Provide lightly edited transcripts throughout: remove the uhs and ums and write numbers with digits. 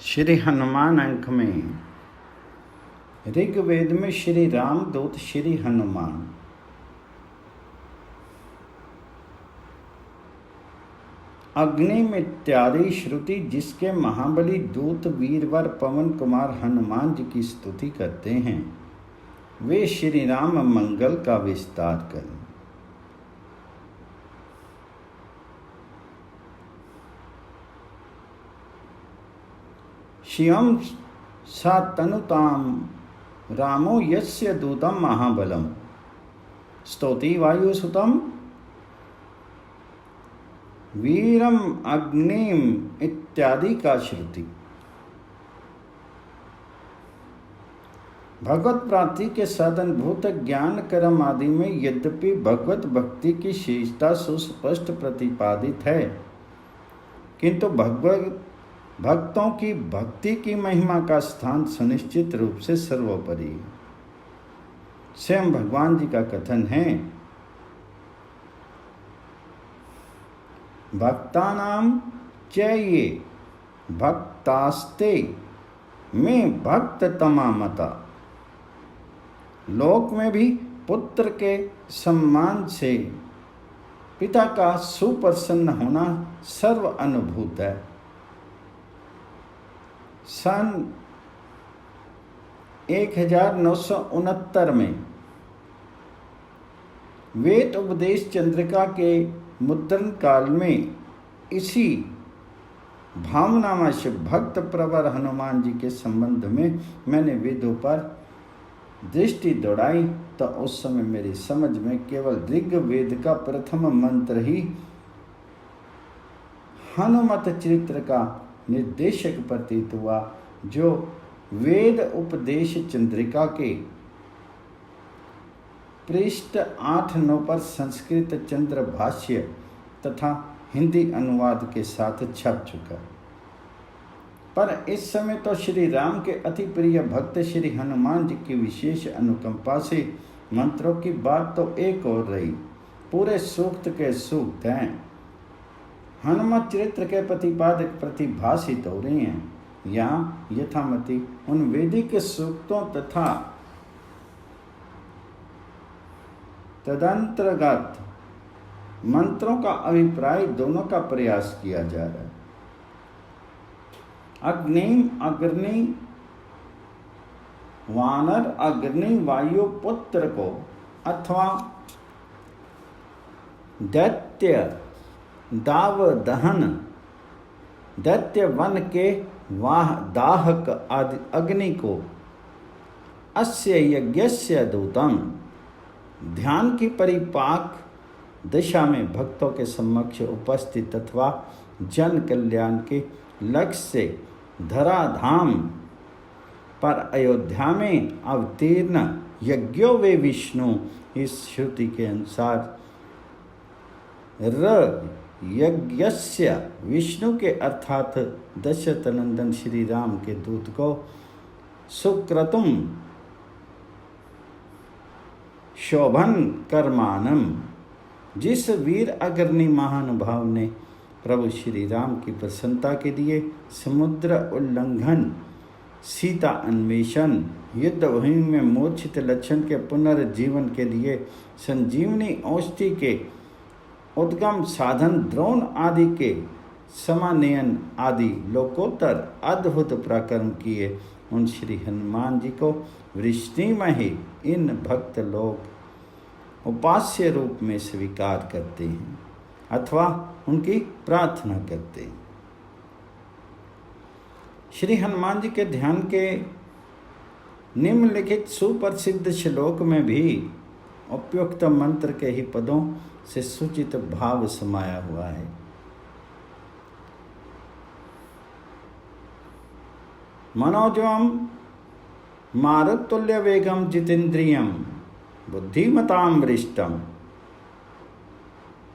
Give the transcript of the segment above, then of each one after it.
श्री हनुमान अंक में ऋग्वेद में श्री राम दूत श्री हनुमान, अग्निम इत्यादि श्रुति जिसके महाबली दूत वीरवर पवन कुमार हनुमान जी की स्तुति करते हैं, वे श्री राम मंगल का विस्तार करें। शिवम सा तनुताम रामो यस्य दूतम महाबलम स्तौति वायुसुतम वीरम अग्निम इत्यादि का श्रुति। भगवत प्राप्ति के साधन भूत ज्ञान कर्म आदि में यद्यपि भगवत भक्ति की विशेषता सुस्पष्ट प्रतिपादित है, किंतु भक्तों की भक्ति की महिमा का स्थान सुनिश्चित रूप से सर्वोपरि है। स्वयं भगवान जी का कथन है, भक्तानाम च ये भक्तास्ते में भक्त तमामता। लोक में भी पुत्र के सम्मान से पिता का सुप्रसन्न होना सर्व अनुभूत है। सन 1969 में वेद उपदेश चंद्रिका के मुद्रण काल में इसी भावनावश भक्त प्रवर हनुमान जी के संबंध में मैंने वेदों पर दृष्टि दौड़ाई, तो उस समय मेरी समझ में केवल ऋग्वेद का प्रथम मंत्र ही हनुमत चरित्र का निर्देशक प्रतीत हुआ, जो वेद उपदेश चंद्रिका के पृष्ठ 8-9 पर संस्कृत चंद्र भाष्य तथा हिंदी अनुवाद के साथ छप चुका। पर इस समय तो श्री राम के अति प्रिय भक्त श्री हनुमान जी की विशेष अनुकंपा से मंत्रों की बात तो एक और रही, पूरे सूक्त के सूक्त हैं, हनुमत चरित्र के प्रतिपादक प्रतिभाषित हो रही हैं। यहाँ यथामति उन वैदिक सूक्तों तथा तदंतर्गत मंत्रों का अभिप्राय दोनों का प्रयास किया जा रहा है। अग्नि अग्नि वानर अग्नि वायु पुत्र को अथवा दैत्य दाव दहन दैत्य वन के वाह दाहक आदि अग्नि को अस्य यज्ञस्य दूतम ध्यान की परिपाक दिशा में भक्तों के समक्ष उपस्थित अथवा जन कल्याण के लक्ष्य से धराधाम पर अयोध्या में अवतीर्ण यज्ञो वे विष्णु, इस श्रुति के अनुसार यज्ञस्य विष्णु के अर्थात दशरथ नंदन श्री राम के दूत को सुक्रतुम शोभन कर्मानम, जिस वीर अग्रणी महानुभाव ने प्रभु श्री राम की प्रसन्नता के लिए समुद्र उल्लंघन, सीता अन्वेषण, युद्ध भूमि में मूर्छित लक्षण के पुनर्जीवन के लिए संजीवनी औषधि के उद्गम साधन द्रोण आदि के समानयन आदि लोकोत्तर अद्भुत पराक्रम किए उन श्री हनुमान जी को वृष्णिमय ही इन भक्त लोग उपास्य रूप में स्वीकार करते हैं अथवा उनकी प्रार्थना करते हैं। श्री हनुमान जी के ध्यान के निम्नलिखित सुप्रसिद्ध श्लोक में भी उपयुक्त मंत्र के ही पदों से सूचित भाव समाया हुआ है। मनोजवम मारुतुल्य वेगम जितेन्द्रियम बुद्धिमताम वरिष्ठम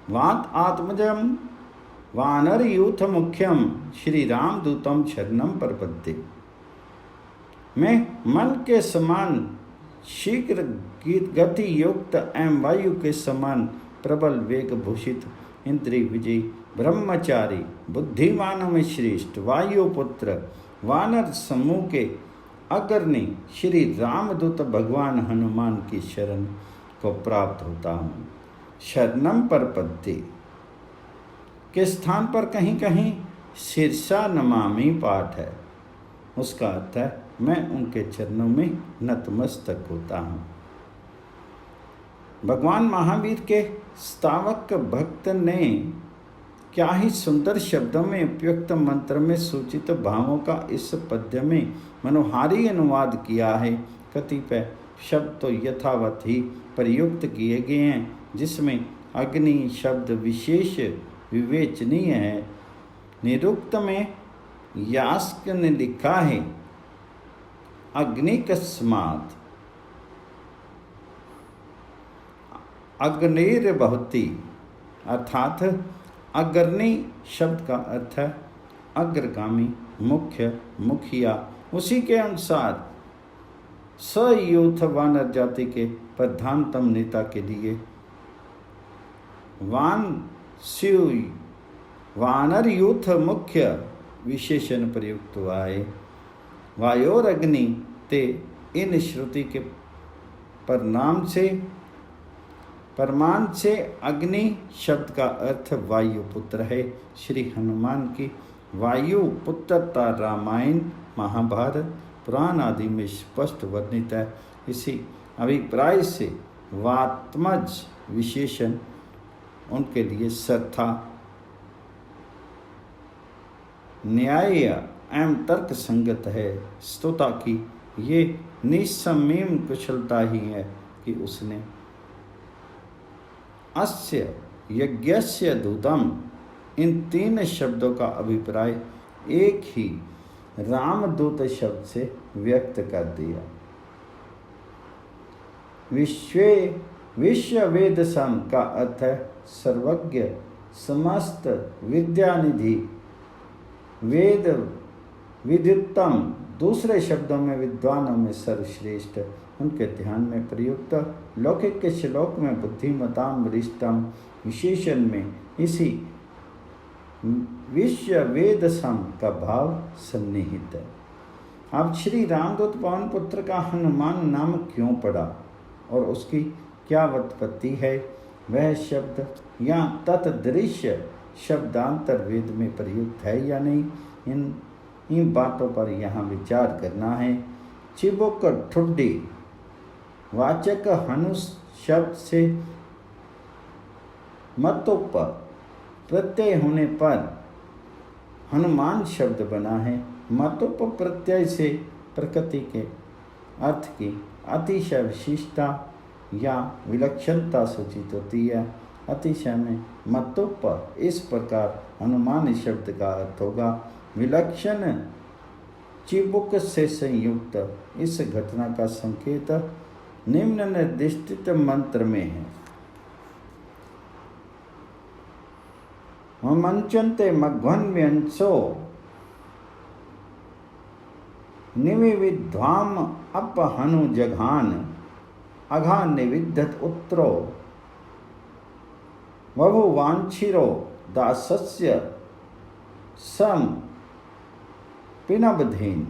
वात आत्मजम वानर यूथ मुख्यम श्री राम दूतम शरणम प्रपद्ये। मैं मन के समान शीघ्र गति युक्त एवं वायु के समान प्रबल वेग भूषित इंद्रिय विजयी ब्रह्मचारी बुद्धिमानों में श्रेष्ठ वायुपुत्र वानर समूह के अग्रणी श्री रामदूत भगवान हनुमान की शरण को प्राप्त होता हूँ। शरणम परपद्ये के स्थान पर कहीं कहीं शीर्षा नमामि पाठ है। उसका अर्थ है मैं उनके चरणों में नतमस्तक होता हूँ। भगवान महावीर के स्तावक भक्त ने क्या ही सुंदर शब्दों में उपयुक्त मंत्र में सूचित भावों का इस पद्य में मनोहारी अनुवाद किया है। कतिपय शब्द तो यथावत ही प्रयुक्त किए गए हैं, जिसमें अग्नि शब्द विशेष विवेचनीय है। निरुक्त में यास्क ने लिखा है अग्निकस्मात् अग्निर्भवति, अर्थात अग्रणी शब्द का अर्थ है अग्रगामी, मुख्य, मुखिया। उसी के अनुसार सयूथ वानर जाति के प्रधानतम नेता के लिए वानर यूथ मुख्य विशेषण प्रयुक्त हुआ है। वायोर अग्नि ते इन श्रुति के परमान से अग्नि शब्द का अर्थ वायु पुत्र है। श्री हनुमान की वायु पुत्रता रामायण, महाभारत, पुराण आदि में स्पष्ट वर्णित है। इसी अभिप्राय से वात्मज विशेषण उनके लिए श्रद्धा, न्याय एवं तर्क संगत है। स्तोता की ये निस्समीम कुशलता ही है कि उसने अस्य यज्ञस्य दूतम इन तीन शब्दों का अभिप्राय एक ही रामदूत शब्द से व्यक्त कर दिया। विश्व वेद सम का अर्थ है सर्वज्ञ, समस्त विद्यानिधि, वेद विद्युत्तम, दूसरे शब्दों में विद्वानों में सर्वश्रेष्ठ। उनके ध्यान में प्रयुक्त लौकिक के श्लोक में बुद्धिमताम वरिष्ठम विशेषण में इसी विश्व वेद सम का भाव सन्निहित है। अब श्री रामदूत पवन पुत्र का हनुमान नाम क्यों पड़ा और उसकी क्या व्युत्पत्ति है, वह शब्द या तत्दृश्य शब्दांतर वेद में प्रयुक्त है या नहीं, इन बातों पर यहाँ विचार करना है। चिबुक ठुड्डी वाचक हनु शब्द से मतोप प्रत्यय होने पर हनुमान शब्द बना है। मतोप प्रत्यय से प्रकृति के अर्थ की अतिशय विशिष्टता या विलक्षणता सूचित होती है। अतिशय में मतोप इस प्रकार हनुमान शब्द का अर्थ होगा विलक्षण। चिबुक से संयुक्त इस घटना का संकेत निम्न निर्दिष्टित मंत्र में है। मंचन्ते मघ्वन्व्यंसो निविविद्वाम अपहनु जघान अघा निविद्धत उत्तरो वभु वांछिरो दासस्य सम पिनबधेन।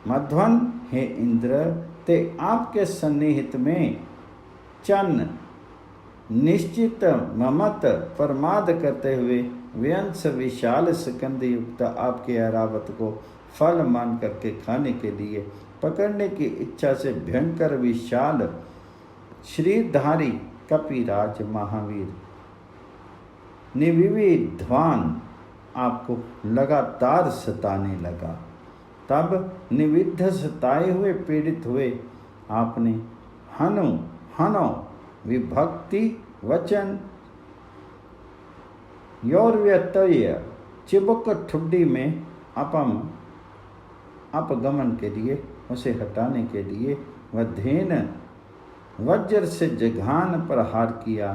मध्वन हे इंद्र, ते आपके सन्निहित में चन्न निश्चित ममत प्रमाद करते हुए व्यंस विशाल स्कंद युक्त आपके ऐरावत को फल मान करके खाने के लिए पकड़ने की इच्छा से भयंकर विशाल श्रीधारी कपिराज महावीर निविविध्वान आपको लगातार सताने लगा। तब निविद्ध सताए हुए पीड़ित हुए आपने हनो विभक्ति वचन योर्व्यतय चिबुक ठुड्डी में अपगमन के लिए, उसे हटाने के लिए वधेन वज्र से जघान पर हार किया।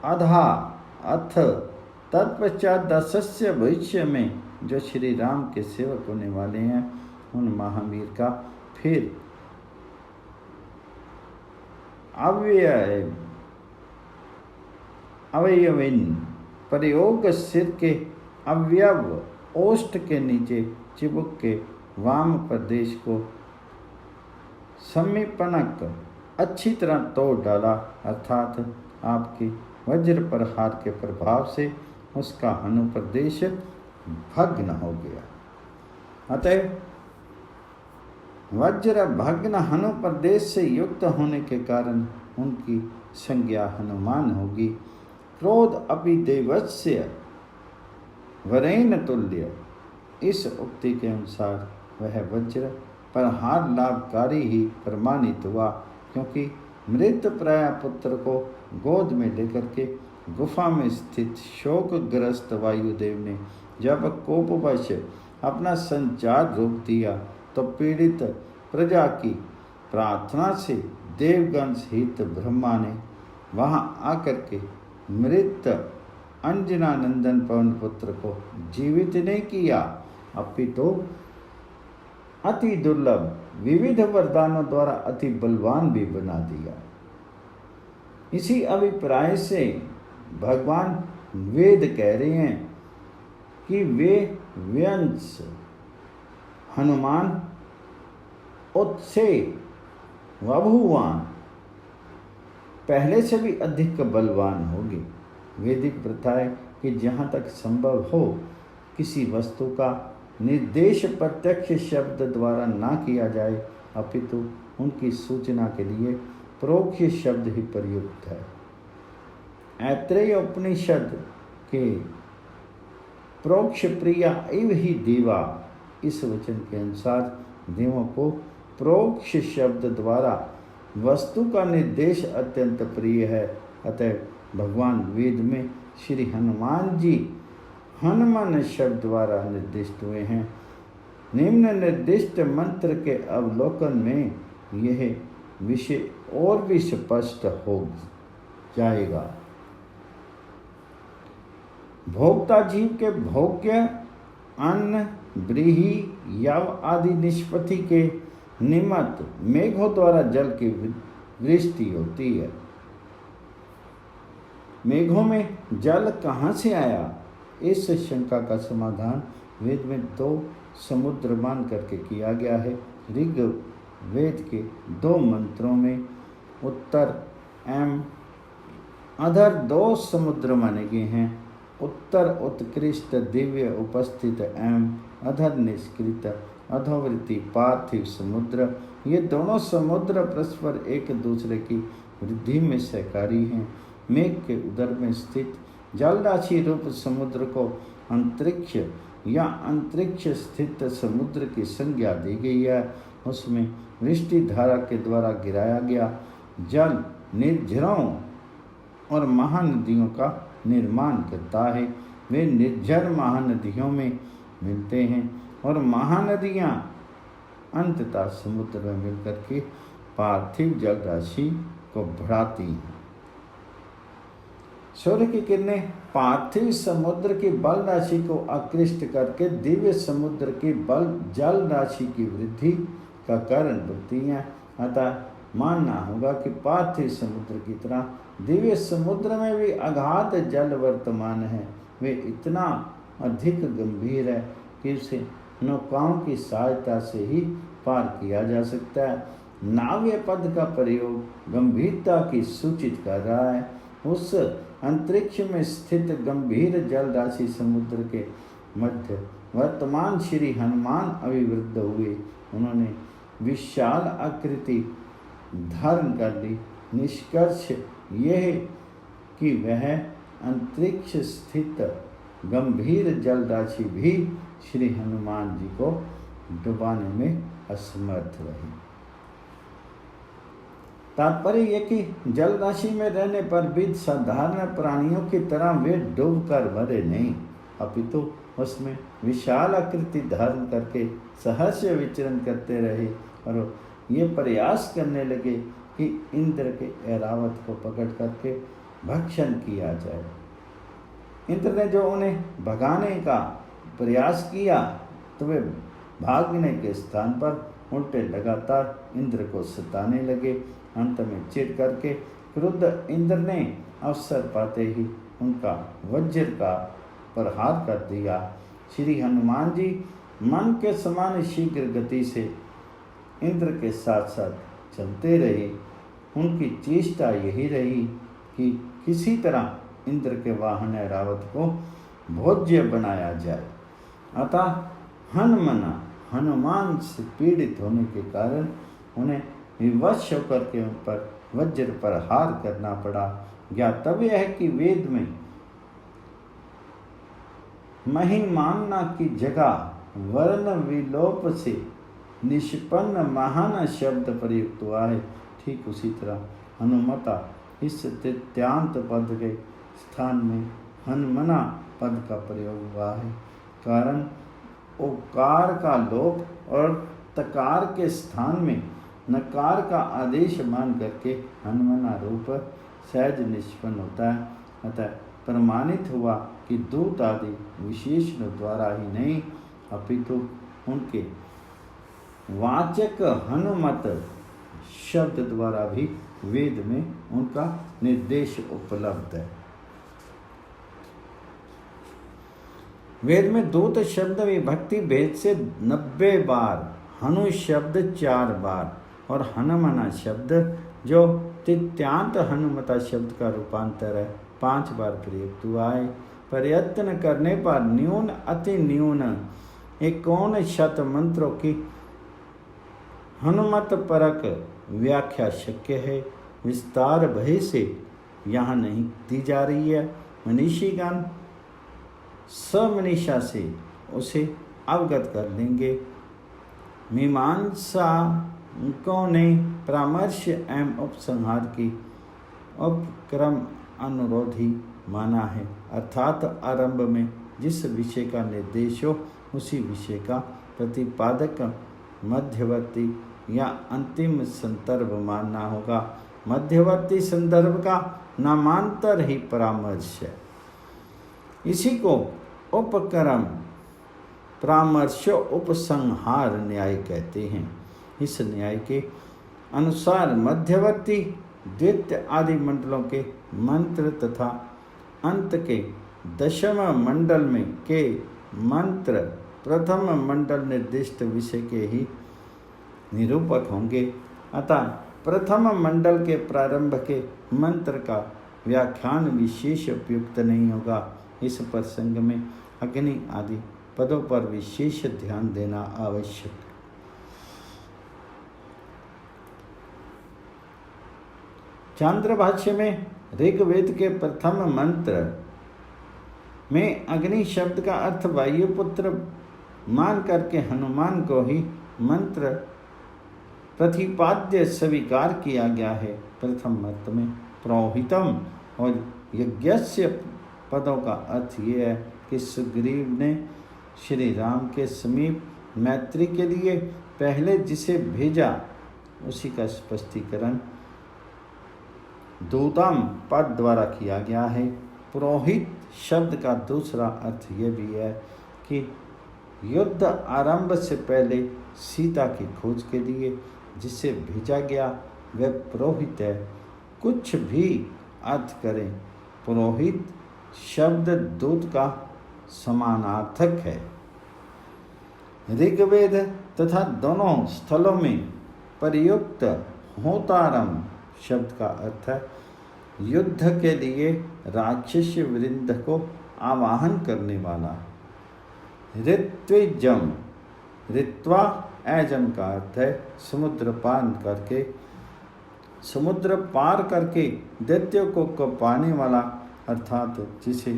अधा अथ तत्पश्चात दासस्य भविष्य में जो श्री राम के सेवक होने वाले हैं उन महावीर का फिर अवयविन प्रयोग सिर के अवयव ओष्ठ के नीचे चिबुक के वाम प्रदेश को समीपनक अच्छी तरह तोड़ डाला, अर्थात आपके वज्र प्रहार के प्रभाव से उसका अनुप्रदेश भग्न हो गया। अतः वज्र भग्न हनुप्रदेश से युक्त होने के कारण उनकी संज्ञा हनुमान होगी। क्रोध अपि देवस्य वरेण तुल्य, इस उक्ति के अनुसार वह वज्र प्रहार लाभकारी ही प्रमाणित हुआ, क्योंकि मृत प्राय पुत्र को गोद में लेकर के गुफा में स्थित शोकग्रस्त वायुदेव ने जब कोपवश अपना संचार रोक दिया तो पीड़ित प्रजा की प्रार्थना से देवगण सहित ब्रह्मा ने वहां आकर के मृत अंजनानंदन पवन पुत्र को जीवित नहीं किया, अपितु अति दुर्लभ विविध वरदानों द्वारा अति बलवान भी बना दिया। इसी अभिप्राय से भगवान वेद कह रहे हैं कि वे व्यंश हनुमान उत्से वभुवान, पहले से भी अधिक बलवान होगी। वैदिक प्रथा है कि जहाँ तक संभव हो किसी वस्तु का निर्देश प्रत्यक्ष शब्द द्वारा ना किया जाए, अपितु उनकी सूचना के लिए परोक्ष शब्द ही प्रयुक्त है। ऐत्रेय उपनिषद के प्रोक्ष प्रिया इव ही देवा, इस वचन के अनुसार देवों को प्रोक्ष शब्द द्वारा वस्तु का निर्देश अत्यंत प्रिय है। अतः भगवान वेद में श्री हनुमान जी हनुमान शब्द द्वारा निर्दिष्ट हुए हैं। निम्न निर्दिष्ट मंत्र के अवलोकन में यह विषय और भी स्पष्ट हो जाएगा। भोक्ता जीव के भोग्य अन्न, व्रीहि, यव आदि निष्पत्ति के निमित्त मेघों द्वारा जल की वृष्टि होती है। मेघों में जल कहाँ से आया, इस शंका का समाधान वेद में 2 समुद्र मान करके किया गया है। ऋग वेद के 2 मंत्रों में उत्तर एवं अधर 2 समुद्र माने गए हैं। उत्तर उत्कृष्ट दिव्य उपस्थित एवं अधर निष्कृत अधोवृत्ति पार्थिव समुद्र, ये दोनों समुद्र परस्पर एक दूसरे की वृद्धि में सहकारी हैं। मेघ के उदर में स्थित जल राशि रूप समुद्र को अंतरिक्ष या अंतरिक्ष स्थित समुद्र की संज्ञा दी गई है। उसमें वृष्टि धारा के द्वारा गिराया गया जल निर्झरों और महानदियों का निर्माण करता है। वे निर्झर महानदियों में मिलते हैं और महानदियाँ अंततः समुद्र में मिलकर के पार्थिव जल राशि को बढ़ाती हैं। सूर्य की किरणें पार्थिव समुद्र की बल राशि को आकृष्ट करके दिव्य समुद्र की बल जल राशि की वृद्धि का कारण बनती हैं। अतः मानना होगा कि पार्थिव समुद्र की तरह दिव्य समुद्र में भी अगाध जल वर्तमान है। वे इतना अधिक गंभीर है कि उसे नौकाओं की सहायता से ही पार किया जा सकता है। नाव्य पद का प्रयोग गंभीरता की सूचित कर रहा है। उस अंतरिक्ष में स्थित गंभीर जल राशि समुद्र के मध्य वर्तमान श्री हनुमान अभिवृद्ध हुए। उन्होंने विशाल आकृति धारण कर ली। निष्कर्ष यह कि वह अंतरिक्ष स्थित गंभीर जल राशि भी श्री हनुमान जी को डुबाने में असमर्थ रही। तात्पर्य यह कि जल राशि में रहने पर भी साधारण प्राणियों की तरह वे डूब कर मरे नहीं, अपितु उसमें विशाल आकृति धारण करके सहर्ष विचरण करते रहे और ये प्रयास करने लगे कि इंद्र के ऐरावत को पकड़ करके भक्षण किया जाए। इंद्र ने जो उन्हें भगाने का प्रयास किया तो वे भागने के स्थान पर उल्टे लगातार इंद्र को सताने लगे। अंत में चिढ़ करके क्रुद्ध इंद्र ने अवसर पाते ही उनका वज्र का प्रहार कर दिया। श्री हनुमान जी मन के समान शीघ्र गति से इंद्र के साथ साथ चलते रहे। उनकी चेष्टा यही रही कि किसी तरह इंद्र के वाहन ऐरावत को भोज्य बनाया जाए। अतः हनुमान से पीड़ित होने के कारण उन्हें विवश होकर के उन पर वज्र प्रहार करना पड़ा। ज्ञातव्य है कि वेद में महिमान्ना की जगह वर्ण विलोप से निष्पन्न महान शब्द प्रयुक्त हुआ है। ठीक उसी तरह हनुमता इस तृतीयांत पद के स्थान में हनुमना पद का प्रयोग हुआ है। कारण ओकार का लोप और तकार के स्थान में नकार का आदेश मान करके हनुमना रूप सहज निष्पन्न होता है। अतः प्रमाणित हुआ कि दूत आदि विशेषण द्वारा ही नहीं अपितु उनके वाचक हनुमत शब्द द्वारा भी वेद में उनका निर्देश उपलब्ध है। वेद में दूत शब्द विभक्ति भेद से 90 बार, हनु शब्द 4 बार और हनुमना शब्द जो तृतीयांत हनुमता शब्द का रूपांतर है 5 बार प्रयुक्त हुआ है। प्रयत्न करने पर न्यून अति न्यून 51 मंत्रों की हनुमत परक व्याख्या शक्य है। विस्तार भय से यहाँ नहीं दी जा रही है। मनीषीगण समनीषा से उसे अवगत कर लेंगे। मीमांसकों ने परामर्श एवं उपसंहार की उपक्रम अनुरोधी माना है, अर्थात आरंभ में जिस विषय का निर्देश हो उसी विषय का प्रतिपादक मध्यवर्ती या अंतिम संदर्भ मानना होगा। मध्यवर्ती संदर्भ का नामांतर ही परामर्श है। इसी को उपक्रम परामर्श उपसंहार न्याय कहते हैं। इस न्याय के अनुसार मध्यवर्ती द्वितीय आदि मंडलों के मंत्र तथा अंत के दशम मंडल में के मंत्र प्रथम मंडल निर्दिष्ट विषय के ही निरूपक होंगे। अतः प्रथम मंडल के प्रारंभ के मंत्र का व्याख्यान विशेष उपयुक्त नहीं होगा। इस प्रसंग में अग्नि आदि पदों पर विशेष ध्यान देना आवश्यक है। चांद्र भाष्य में ऋग्वेद के प्रथम मंत्र में अग्नि शब्द का अर्थ वायुपुत्र मान करके हनुमान को ही मंत्र प्रतिपाद्य स्वीकार किया गया है। प्रथम मंत्र में प्रोहितम और यज्ञस्य पदों का अर्थ ये है कि सुग्रीव ने श्री राम के समीप मैत्री के लिए पहले जिसे भेजा उसी का स्पष्टीकरण दूतम पद द्वारा किया गया है। पुरोहित शब्द का दूसरा अर्थ यह भी है कि युद्ध आरंभ से पहले सीता की खोज के लिए जिसे भेजा गया वह पुरोहित है। कुछ भी अर्थ करें, पुरोहित शब्द दूत का समानार्थक है। ऋग्वेद तथा दोनों स्थलों में प्रयुक्त होतारम शब्द का अर्थ है युद्ध के लिए राक्षस वृंद को आवाहन करने वाला। ऋत्विजम ऋत्वा एजम का अर्थ है समुद्र पार करके दैत्यों को पाने वाला, अर्थात जिसे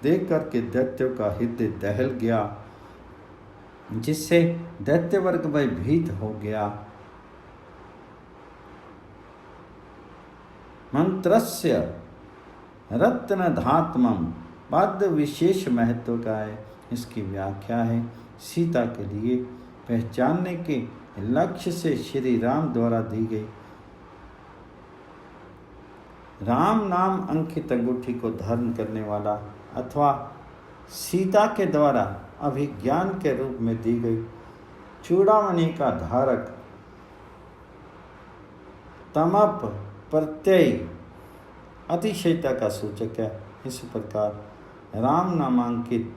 देख करके दैत्यों का हृदय दहल गया, जिससे दैत्य वर्ग भयभीत हो गया। मंत्रस्य रत्नधात्मम पद विशेष महत्व का है। इसकी व्याख्या है सीता के लिए पहचानने के लक्ष्य से श्री राम द्वारा दी गई। राम नाम अंकित अंगूठी को धारण करने वाला अथवा सीता के द्वारा अभिज्ञान के रूप में दी गई चूड़ामणि का धारक तमप प्रत्यय अतिशयता का सूचक है। इस प्रकार राम नामांकित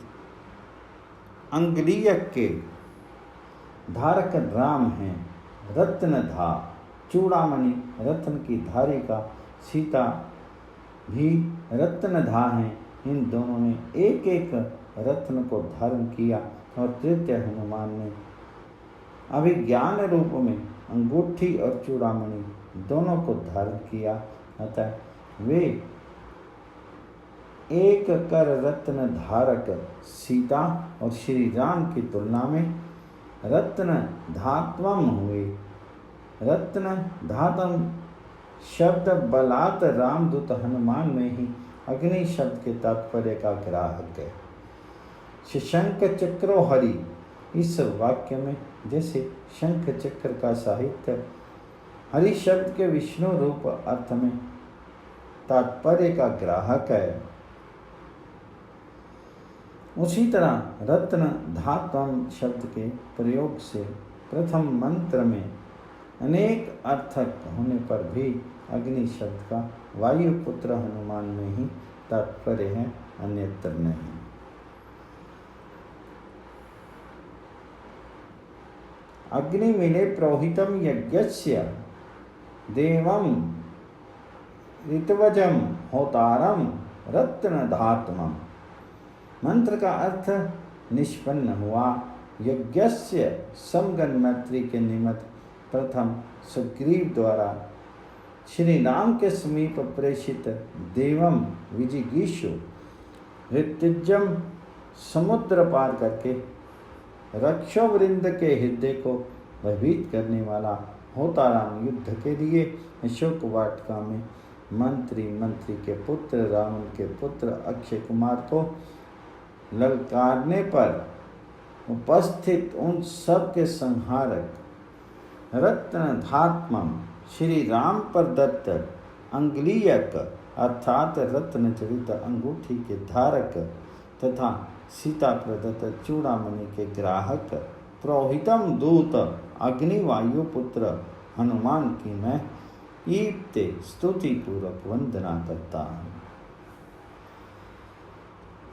अंगुलीयक के धारक राम हैं। रत्नधा चूड़ामणि रत्न की धारिका सीता भी रत्नधा हैं। इन दोनों ने एक एक रत्न को धारण किया और तृतीय हनुमान ने अभिज्ञान रूप में अंगूठी और चूड़ामणि दोनों को धारण किया। अतः वे एक कर रत्न धारक सीता और श्री राम की तुलना में रत्न धात्वम हुए। रत्न धातम शब्द बलात् रामदूत हनुमान में ही अग्नि शब्द के तात्पर्य का ग्राहक है। शंख चक्रो हरि इस वाक्य में जैसे शंख चक्र का साहित्य हरि शब्द के विष्णु रूप अर्थ में तात्पर्य का ग्राहक है, उसी तरह रत्न धात्वम शब्द के प्रयोग से प्रथम मंत्र में अनेक अर्थक होने पर भी अग्नि शब्द का वायुपुत्र हनुमान में ही तात्पर्य है, अन्यत्र नहीं। अग्निमिले प्रोहितम यज्ञस्य देवम ऋतवजम होतारम रत्नधात्मम। मंत्र का अर्थ निष्पन्न हुआ। यज्ञस्य समगन मैत्री के निमित्त प्रथम सुग्रीव द्वारा श्री राम के समीप प्रेषित देवम विजिगीषु ऋतिजम समुद्र पार करके रक्षोवृंद के हृदय को भयभीत करने वाला होताराम युद्ध के लिए अशोक वाटिका में मंत्री के पुत्र रावण के पुत्र अक्षय कुमार को ललकारने पर उपस्थित उन सब के संहारक रत्नधात्मम श्री राम पर दत्त अंगुलीयक अर्थात रत्न जड़ित अंगूठी के धारक तथा सीता प्रदत्त चूड़ामणि के ग्राहक प्रोहितम दूत अग्निवायु पुत्र हनुमान की मैं ईप्ते स्तुति पूर्वक वंदना करता हूँ।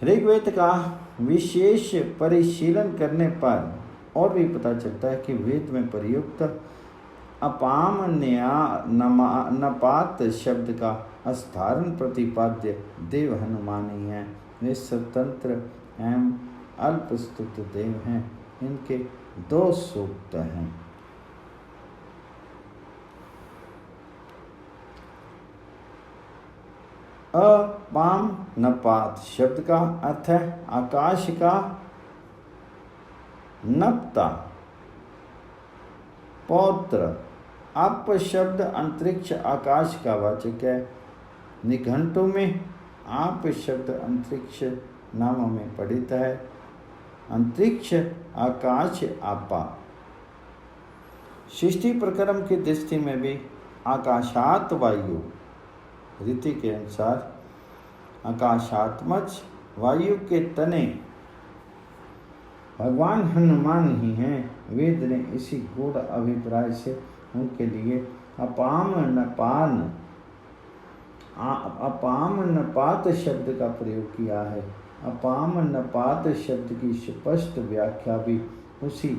ऋग्वेद का विशेष परिशीलन करने पर और भी पता चलता है कि वेद में प्रयुक्त अपाम नपात शब्द का अस्थारण प्रतिपाद्य देव हनुमान ही है। वे स्वतंत्र एवं अल्पस्तुत देव हैं। इनके 2 सूक्त हैं। अपाम नपात शब्द का अर्थ है आकाश का नपता पौत्र। अप शब्द अंतरिक्ष आकाश का वाचक है। निघंटु में आप शब्द अंतरिक्ष नामों में पढ़ित है। अंतरिक्ष आकाश आपा। सृष्टि प्रक्रम की दृष्टि में भी आकाशात वायु रीति के अनुसार आकाशात्मज वायु के तने भगवान हनुमान ही हैं। वेद ने इसी गूढ़ अभिप्राय से उनके लिए अपाम नपात शब्द का प्रयोग किया है। अपाम नपात शब्द की स्पष्ट व्याख्या भी उसी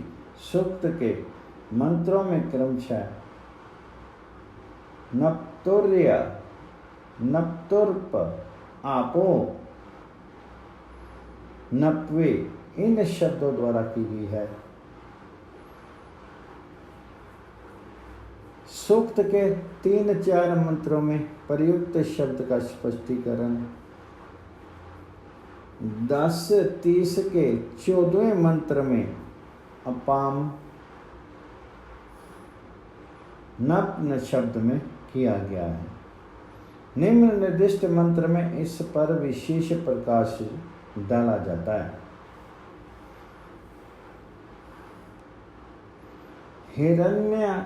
सूक्त के मंत्रों में क्रमशः नप्तुर्य नप्तुर्प आपो नप्वे इन शब्दों द्वारा की गई है। सूक्त के 3-4 मंत्रों में प्रयुक्त शब्द का स्पष्टीकरण 10-30 के 14वें मंत्र में अपाम नप्न शब्द में किया गया है। निम्न निर्दिष्ट मंत्र में इस पर विशेष प्रकाश डाला जाता है। हिरण्य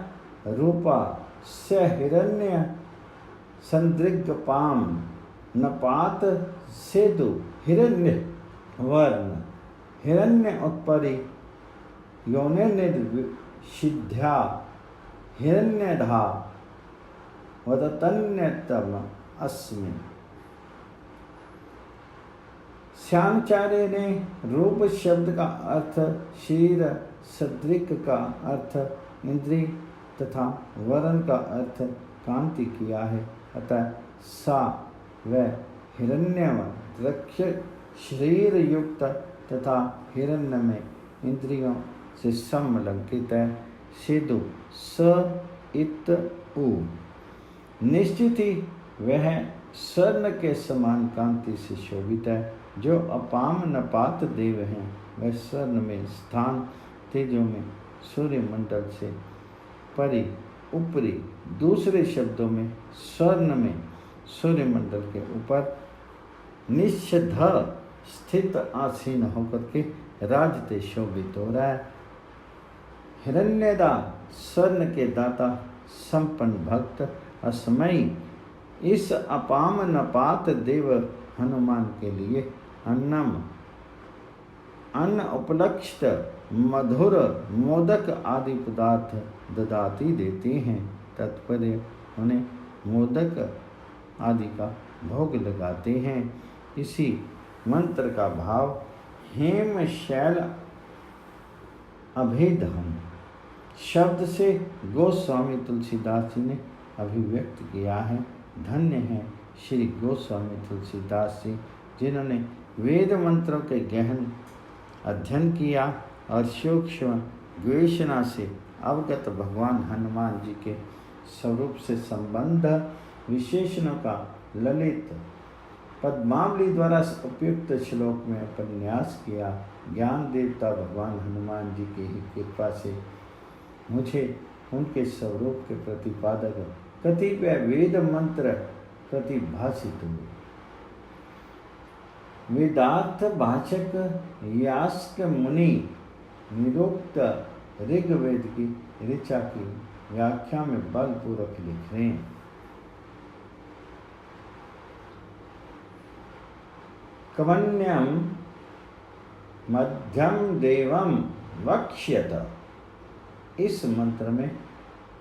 रूपा स हिरण्य संदिग्धपाम नपात सेतु हिरण्य वर्ण हिरण्य उत्परि योने सिद्ध्या हिरण्यधा वदतन्यतम अस्मि। श्यामाचार्य ने रूप शब्द का अर्थ शरीर, सदृक का अर्थ इंद्रिय तथा वर्ण का अर्थ कांति किया है। अतः सा व हिरण्यवृक्ष शरीर युक्त तथा हिरण्य में इंद्रियों से समलंकित है। सिद्धु स इत उ। निश्चित ही वह स्वर्ण के समान कांति से शोभित है। जो अपाम नपात देव हैं वह स्वर्ण में स्थान, तेजों में सूर्य मंडल से परि ऊपरी, दूसरे शब्दों में स्वर्ण में सूर्य मंडल के ऊपर निषध स्थित आसीन होकर के राजते शोभित हो रहा है। हिरण्यदा स्वर्ण के दाता, संपन्न भक्त, असमयी इस अपाम नपात देव हनुमान के लिए अन्नम, अन्न उपलक्षित मधुर मोदक आदि पदार्थ ददाती देते हैं। तात्पर्य उन्हें मोदक आदि का भोग लगाते हैं। इसी मंत्र का भाव हेम शैल अभेदहम शब्द से गोस्वामी तुलसीदास जी ने अभिव्यक्त किया है। धन्य है श्री गोस्वामी तुलसीदास जी जिन्होंने वेद मंत्रों के गहन अध्ययन किया और सूक्ष्म द्वेषणा से अवगत भगवान हनुमान जी के स्वरूप से संबंध विशेषणों का ललित पद्मावली द्वारा उपयुक्त श्लोक में उपन्यास किया। ज्ञान देवता भगवान हनुमान जी की ही कृपा से मुझे उनके स्वरूप के प्रतिपादक कतिपय वेद मंत्र प्रतिभाषित हुए। वेदार्थ भाषक यास्क मुनि निरुक्त ऋग्वेद की ऋचा की व्याख्या में बलपूर्वक लिख रहे हैं। कवन्यम मध्यम देवम वक्ष्यत। इस मंत्र में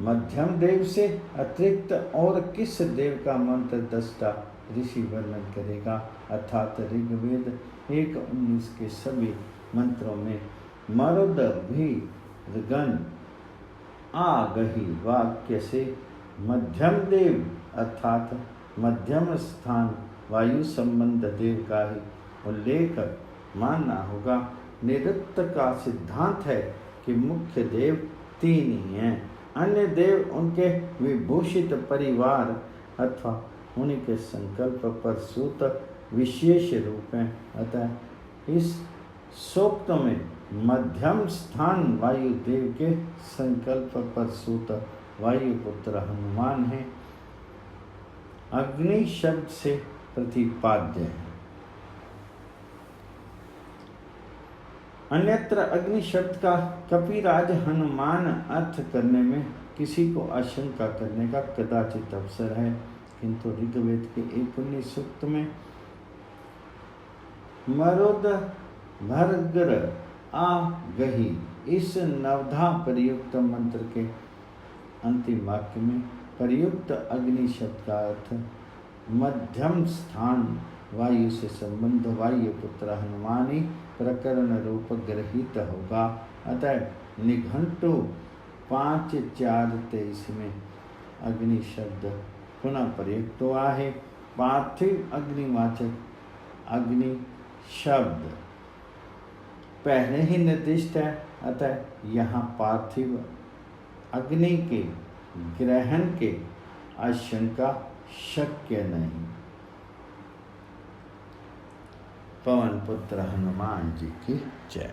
मध्यम देव से अतिरिक्त और किस देव का मंत्र दस्ता ऋषि वर्णन करेगा। अर्थात ऋग्वेद 1:19 के सभी मंत्रों में मरुद भी गण आगही वाक्य से मध्यम देव अर्थात मध्यम स्थान वायु संबंध देव का ही उल्लेख मानना होगा। निरुक्त का सिद्धांत है कि मुख्य देव 3 ही हैं, अन्य देव उनके विभूषित परिवार अथवा उन्हीं के संकल्प पर सूत विशेष रूप हैं। अतः इस सूक्त में मध्यम स्थान वायु देव के संकल्प पर सूत वायुपुत्र हनुमान है। अग्नि शब्द से प्रतिपाद्य है। अन्यत्र अग्नि शब्द का कपिराज हनुमान अर्थ करने में किसी को आशंका करने का कदाचित अवसर है, किंतु ऋग्वेद के 1:19 सूक्त में मरुद भर्गर आ गही इस नवधा प्रयुक्त मंत्र के अंतिम वाक्य में प्रयुक्त अग्नि शब्द का अर्थ मध्यम स्थान वायु से संबंध वायुपुत्र हनुमानी प्रकरण रूप ग्रहित होगा। अतः निघंटु 5:4-23 में अग्नि शब्द पुनः प्रयुक्त हुआ है। पार्थिव अग्निवाचक अग्नि शब्द पहले ही निर्दिष्ट है, अतः यहाँ पार्थिव अग्नि के ग्रहण के आशंका शक्य नहीं। पवन पुत्र हनुमान जी की जय।